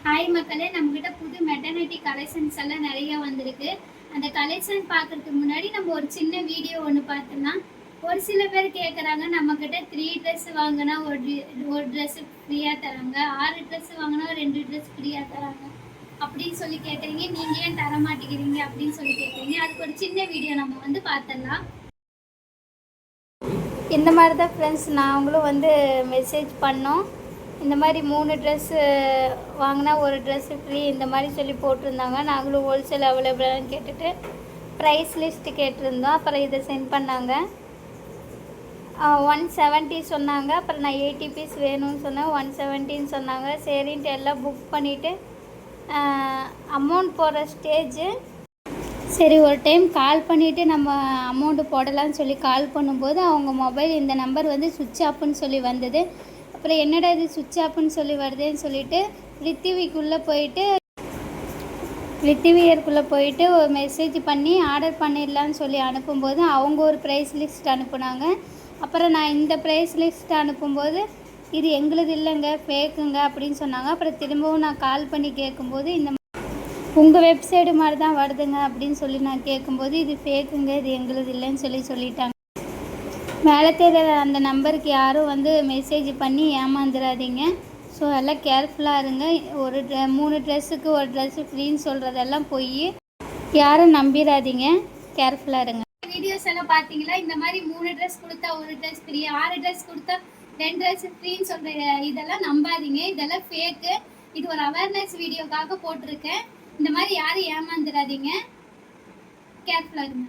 Hi மக்களே, நம்மகிட்ட புது மெட்டர்னிட்டி கலெக்ஷன்ஸ் எல்லாம் நிறைய வந்திருக்கு. அந்த கலெக்ஷன் பார்க்கறதுக்கு முன்னாடி நம்ம ஒரு சின்ன வீடியோ ஒன்று பார்த்தோம்னா, ஒரு சில பேர் கேட்குறாங்க, நம்மக்கிட்ட 3 ட்ரெஸ் வாங்கினா ஒரு ட்ரெஸ்ஸு ஃப்ரீயாக தராங்க, 6 ட்ரெஸ் வாங்கினா 2 ட்ரெஸ் ஃப்ரீயாக தராங்க அப்படின்னு சொல்லி கேட்குறீங்க. நீங்கள் ஏன் தர மாட்டேங்கிறீங்க அப்படின்னு சொல்லி கேட்குறீங்க. அதுக்கு ஒரு சின்ன வீடியோ நம்ம வந்து பார்த்துடலாம். இந்த மாதிரி தான் ஃப்ரெண்ட்ஸ் நாங்களும் மெசேஜ் பண்ணோம். இந்த மாதிரி 3 ட்ரெஸ்ஸு வாங்கினா ஒரு ட்ரெஸ்ஸு ஃப்ரீ இந்த மாதிரி சொல்லி போட்டிருந்தாங்க. நாங்களும் ஹோல்சேல் அவைலபிளான்னு கேட்டுட்டு ப்ரைஸ் லிஸ்ட்டு கேட்டிருந்தோம். அப்புறம் இதை சென்ட் பண்ணாங்க. 170 சொன்னாங்க. அப்புறம் நான் 80 பீஸ் வேணும்னு சொன்னேன். 170 சொன்னாங்க. சரின்ட்டு எல்லாம் புக் பண்ணிவிட்டு அமௌண்ட் போடுற ஸ்டேஜு சரி ஒரு டைம் கால் பண்ணிவிட்டு நம்ம அமௌண்ட்டு போடலான்னு சொல்லி கால் பண்ணும்போது அவங்க மொபைல் இந்த நம்பர் சுவிட்ச் ஆஃப்னு சொல்லி வந்தது. அப்புறம் என்னடா இது சுவிட்ச் ஆஃப்னு சொல்லி வருதுன்னு சொல்லிவிட்டு ரித்திவியருக்குள்ளே போயிட்டு ஒரு மெசேஜ் பண்ணி ஆர்டர் பண்ணிடலான்னு சொல்லி அனுப்பும்போது அவங்க ஒரு ப்ரைஸ் லிஸ்ட் அனுப்புனாங்க. அப்புறம் நான் இந்த ப்ரைஸ் லிஸ்ட் அனுப்பும்போது இது எங்களுது இல்லைங்க, ஃபேக்குங்க அப்படின்னு சொன்னாங்க. அப்புறம் திரும்பவும் நான் கால் பண்ணி கேட்கும்போது இந்த உங்கள் வெப்சைடு மாதிரி தான் வருதுங்க அப்படின்னு சொல்லி நான் கேட்கும்போது இது ஃபேக்குங்க, இது எங்களுது இல்லைன்னு சொல்லிட்டாங்க. மேலே தெரியாத அந்த நம்பருக்கு யாரும் மெசேஜ் பண்ணி ஏமாந்துடாதீங்க. ஸோ எல்லாம் கேர்ஃபுல்லாக இருங்க. 3 ட்ரெஸ்ஸுக்கு ஒரு ட்ரெஸ்ஸு ஃப்ரீன்னு சொல்கிறதெல்லாம் போய் யாரும் நம்பிடாதீங்க. கேர்ஃபுல்லாக இருங்க. வீடியோஸ் எல்லாம் பார்த்தீங்களா? இந்த மாதிரி 3 ட்ரெஸ் கொடுத்தா ஒரு ட்ரெஸ் ஃப்ரீ, 6 ட்ரெஸ் கொடுத்தா 2 ட்ரெஸ் ஃப்ரீன்னு சொல்கிற இதெல்லாம் நம்பாதீங்க. இதெல்லாம் ஃபேக்கு. இது ஒரு அவேர்னஸ் வீடியோக்காக போட்டிருக்கேன். இந்த மாதிரி யாரும் ஏமாந்துடாதீங்க. கேர்ஃபுல்லாக இருங்க.